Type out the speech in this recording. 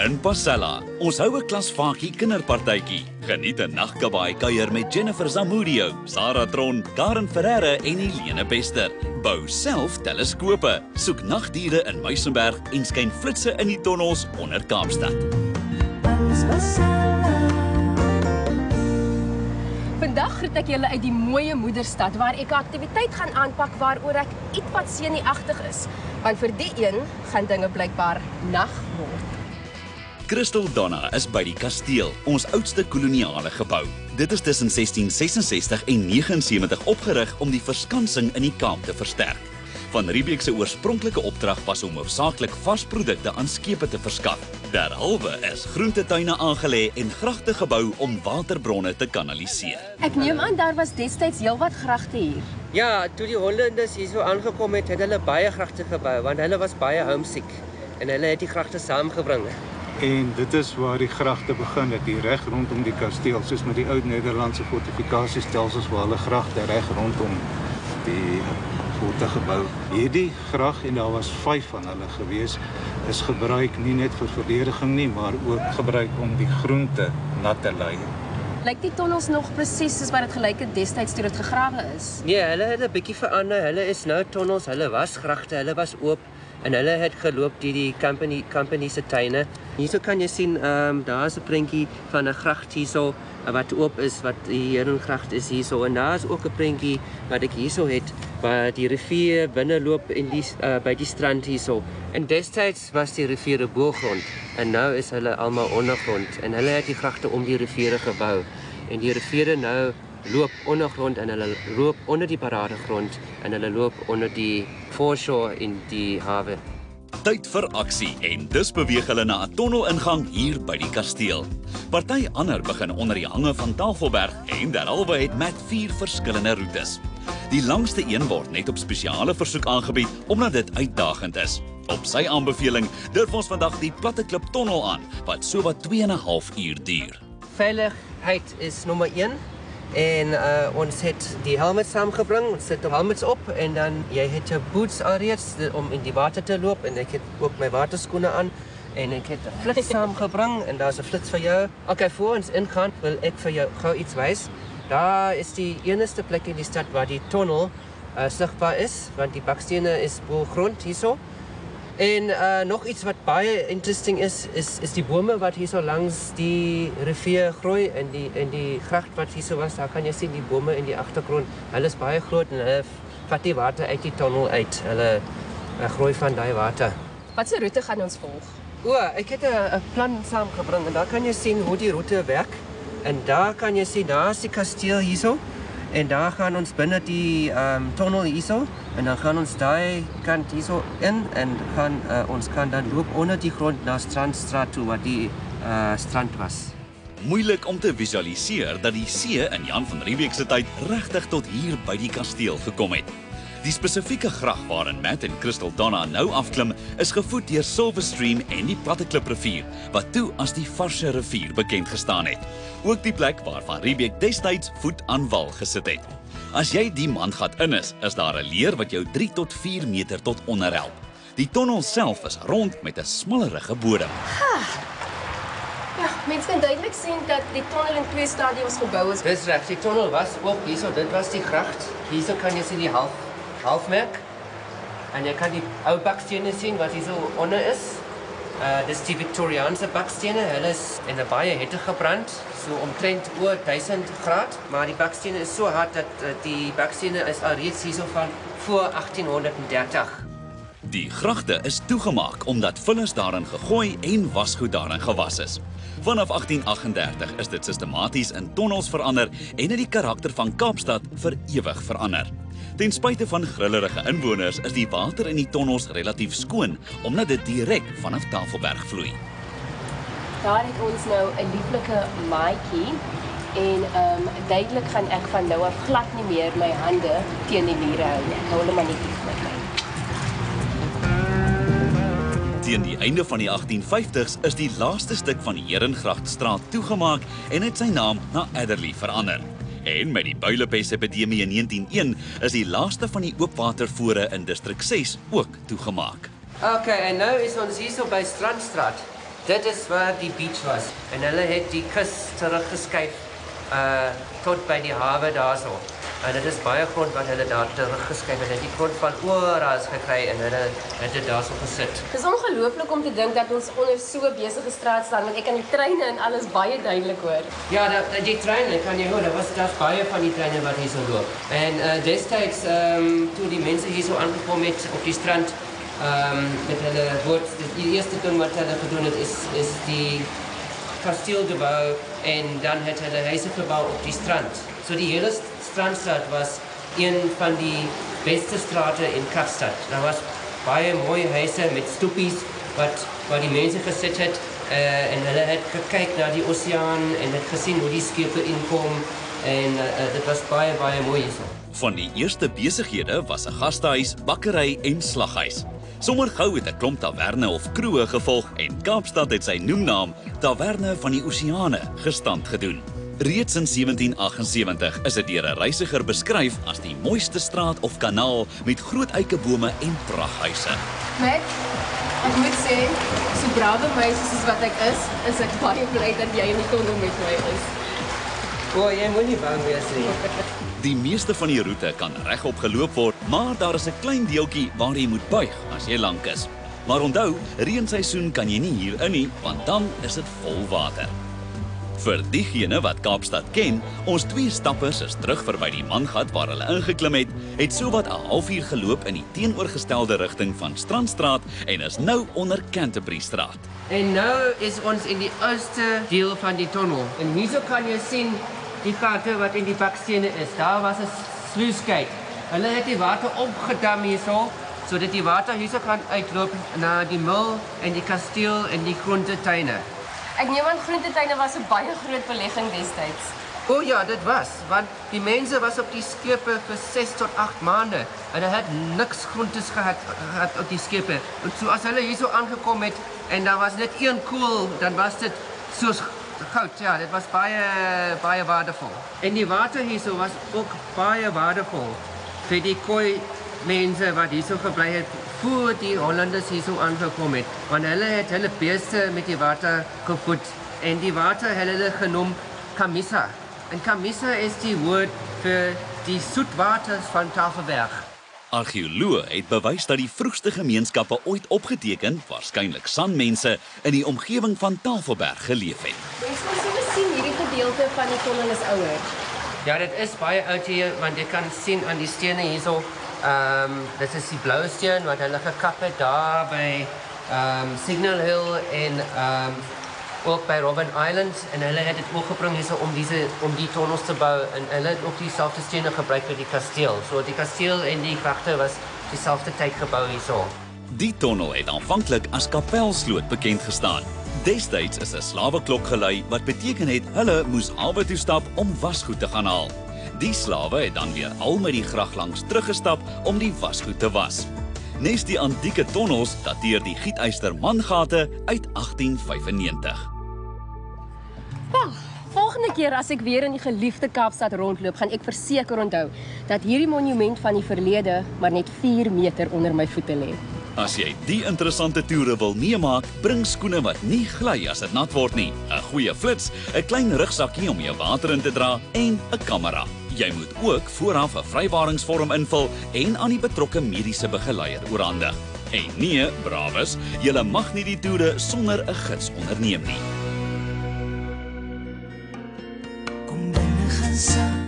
In Pasella, ons hou 'n klasvaakie kinderpartytjie. Geniet 'n nagkabaai kuier met Jennifer Zamudio, Sarah Tron, Karen Ferreira en Helene Bester. Bou self teleskope, soek nagdiere in Muizenberg en skyn flitsse in die tonnels onder Kaapstad. Vandag groet ek julle uit die mooie moederstad waar ek 'n aktiwiteit gaan aanpak waaroor ek ietwat senuagtig is, want vir die een gaan dinge blykbaar nag word. Crystal Donna is by die kasteel, ons oudste koloniale gebou. Dit is tussen 1666 en 79 opgerig om die verskansing in die Kaap te versterk. Van Riebeeck se oorspronklike opdrag was om hoofsaaklik varsprodukte aan skepe te verskaf. Derhalwe is groentetuine aangelê en gragte gebou om waterbronne te kanaliseer. Ek neem aan daar was destyds heelwat gragte hier. Ja, toe die Hollanders hier so aangekom het, het hulle baie gragte gebou, want hulle was baie homesick en hulle het die gragte saamgebring. En dit is waar die gragte begin het, die reg rondom die kasteel, soos met die oud Nederlandse fortifikasiestelsels waar hulle gragte reg rondom die forte gebou. Hierdie grag, en daar was 5 van hulle gewees, is gebruik nie net vir verdediging nie, maar ook gebruik om die groente nat te lei. Lyk die tonnels nog presies soos wat dit gelyk het destyds toe dit gegrawe is? Nee, hulle het 'n bietjie verander. Hulle is nou tonnels, hulle was gragte, hulle was oop en hulle het geloop deur die company se tuine. Hierso kan jy sien, daar's 'n prentjie van 'n gracht hierso wat oop is, wat die Herengracht is hierso, en daar's ook 'n prentjie wat ek hierso het waar die rivier binne loop in die by die strand hierso. En destyds was die riviere boogrond en nou is hulle almal ondergrond en hulle het die gragte om die riviere gebou. En die riviere nou loop ondergrond en hulle loop onder die paradegrond en hulle loop onder die foreshore in die hawe. Tyd vir aksie en dus beweeg hulle na 'n tonnelingang hier by die kasteel. Party ander begin onder die hange van Tafelberg en derhalwe het Matt 4 verskillende roetes. Die langste een word net op spesiale versoek aangebied omdat dit uitdagend is. Op sy aanbeveling durf ons vandag die Platteklip tonnel aan wat sowat 2,5 uur duur. Veiligheid is nommer 1. En ons het die helmet saamgebring, ons sit helmets op en dan jy het jou boots alreeds om in die water te loop en ek het ook my waterskoene aan en ek het 'n flits saamgebring en daar's 'n flits vir jou. Okay, voor ons ingaan wil ek vir jou gou iets wys. Daar is die enigste plek in die stad waar die tonnel sigbaar is, want die bakstene is bo grond hierso. En nog iets wat baie interesting is die bome wat hier so langs die rivier groei en die gracht wat hier so was, daar kan jy sien die bome in die agtergrond. Hulle is baie groot en hulle vat die water uit die tonnel uit. Hulle groei van daai water. Wat se roete gaan ons volg? O, ek het 'n plan saamgebring en daar kan jy sien hoe die roete werk. En daar kan jy sien, daar is die kasteel hierso. En daar gaan ons binne die tonnel hierso en dan gaan ons daai kant hierso in en ons kan dan loop onder die grond na Strandstraat toe waar die strand was. Moeilik om te visualiseer dat die see in Jan van Riebeeck se tyd regtig tot hier by die kasteel gekom het. Die spesifieke grag waarin Matt en Crystal Donna nou afklim is gevoed deur Silverstream en die Platteklip rivier wat toe as die Varsche rivier bekend gestaan het. Ook die plek waar Van Riebeeck destyds voet aan wal gesit het. As jy die mandgat in is daar 'n leer wat jou 3 tot 4 meter tot onder help. Die tonnel self is rond met 'n smallerige bodem. Ja, mense kan duidelik sien dat die tonnel in 2 stadiums gebou is. Dis reg, die tonnel was ook hierso, dit was die gracht. Hierso kan jy sien die halfmerk. En jy kan die ou bakstene sien wat hierso onder is. Dis die Victoriaanse bakstene, hulle is in 'n baie hitte gebrand, so omtrent oor 1000 graad, maar die bakstene is so hard dat die bakstene is alreeds hierso van voor 1830. Die gragte is toegemaak omdat vullis daarin gegooi en wasgoed daarin gewas is. Vanaf 1838 is dit sistematies in tonnels verander en het die karakter van Kaapstad vir ewig verander. Ten spyte van grillerige inwoners is die water in die tonnels relatief skoon omdat dit direk vanaf Tafelberg vloei. Daar het ons nou 'n lieflike maatjie en duidelik gaan ek van nou af glad nie meer my hande teen die mure hou nie. Ek hou hulle maar net met my. Teen die einde van die 1850s is die laaste stuk van die Herengrachtstraat toegemaak en het sy naam na Adderley verander. En met die builepesepidemie in 1901 is die laaste van die oopwatervore in distrik 6 ook toegemaak. Okay, en nou is ons hierso by Strandstraat. Dit is waar die beach was. En hulle het die kus teruggeskuif tot by die hawe daarso. En dit is baie grond wat hulle daar teruggeskuif het. Die grond van oral gekry en hulle het dit daarso gesit. Het is ongelooflik om te dink dat ons onder so besige straat staan, want ek kan die treine en alles baie duidelik hoor. Ja, die treine kan jy hoor. Daar's baie van die treine wat hier so loop. En destyds toe die mense hier so aangekom het op die strand met hulle boot, die eerste ding wat hulle gedoen het is die kasteel gebou en dan het hulle huise gebou op die strand. So die hele Strandstraat was een van die beste strate in Kaapstad. Daar was baie mooie huise met stoepies waar die mense gesit het en hulle het gekyk na die oseaan en het gesien hoe die skepe inkom en dit was baie mooi hier. Van die eerste besighede was 'n gastehuis, bakkery en slaghuis. Sommer gou het 'n klomp taverne of kroë gevolg en Kaapstad het sy noemnaam Taverne van die Oseane gestand gedoen. Reeds in 1778 is dit deur 'n reisiger beskryf as die mooiste straat of kanaal met groot eikebome en prachthuise. Matt, ek moet sê, so brawe meisie soos wat ek is ek baie bly dat jy in die tunnel met my is. Jy moet nie bang wees nie. Die meeste van die roete kan regop geloop word, maar daar is 'n klein deeltjie waar jy moet buig as jy lank is. Maar onthou, reenseisoen kan jy nie hier in nie, want dan is dit vol water. Vir diegene wat Kaapstad ken, ons twee stappers is terug verby die mangat waar hulle ingeklim het sowat 'n halfuur geloop in die teenoorgestelde rigting van Strandstraat en is nou onder Canterbury Straat. En nou is ons in die ooste deel van die tunnel. En hierso kan jy sien die gate wat in die bakstene is. Daar was 'n sluisgate. Hulle het die water opgedam hierso, sodat die water hierso kan uitloop na die mil en die kasteel en die groentetuine. Ek neem aan groentetuine was 'n baie groot belegging destyds. Ja, dit was, want die mense was op die skepe vir 6 tot 8 maande. En hulle het niks groentes gehad op die skepe. En so as hulle hierso aangekom het en daar was net een koel, dan was dit soos goud. Ja, dit was baie waardevol. En die water hierso was ook baie waardevol vir die Khoi mense wat hierso gebly het voor die Hollanders hierso aangekom het. Want hulle het hulle beeste met die water gevoed en die water hulle genoem Kamisa. En Kamisa is die woord vir die soetwaters van Tafelberg. Argeoloë het bewys dat die vroegste gemeenskappe ooit opgeteken, waarskynlik Sanmense, in die omgewing van Tafelberg geleef het. Mens kan sommer sien hierdie gedeelte van die tunnel is ouer. Ja, dit is baie oud hier, want jy kan sien aan die stene hierso. Dit is die blou steen wat hulle gekap het daar by Signal Hill en ook by Robben Island en hulle het dit opgebring hierso om die tunnels te bou en hulle het ook dieselfde stene gebruik vir die kasteel. So die kasteel en die kragte was dieselfde tyd gebou hierso. Die tunnel het aanvanklik as Kapelsloot bekend gestaan. Destyds is 'n slaweklok gelui wat beteken het hulle moes hawe toe stap om wasgoed te gaan haal. Die slawe het dan weer al met die gracht langs teruggestap om die wasgoed te was. Nes die antieke tonnels dateer die Gieteyster mangate uit 1895. Volgende keer as ek weer in die geliefde Kaapstad rondloop, gaan ek verseker onthou dat hierdie monument van die verlede maar net 4 meter onder my voete lê. As jy die interessante toere wil meemaak, bring skoene wat nie gly as dit nat word nie, 'n goeie flits, 'n klein rugsakkie om jou water in te dra en 'n kamera. Jy moet ook vooraf 'n vrywaringsvorm invul en aan die betrokke mediese begeleier oorhandig. En nee, brawes, jy mag nie die toere sonder 'n gids onderneem nie. Kom binne gaan saam.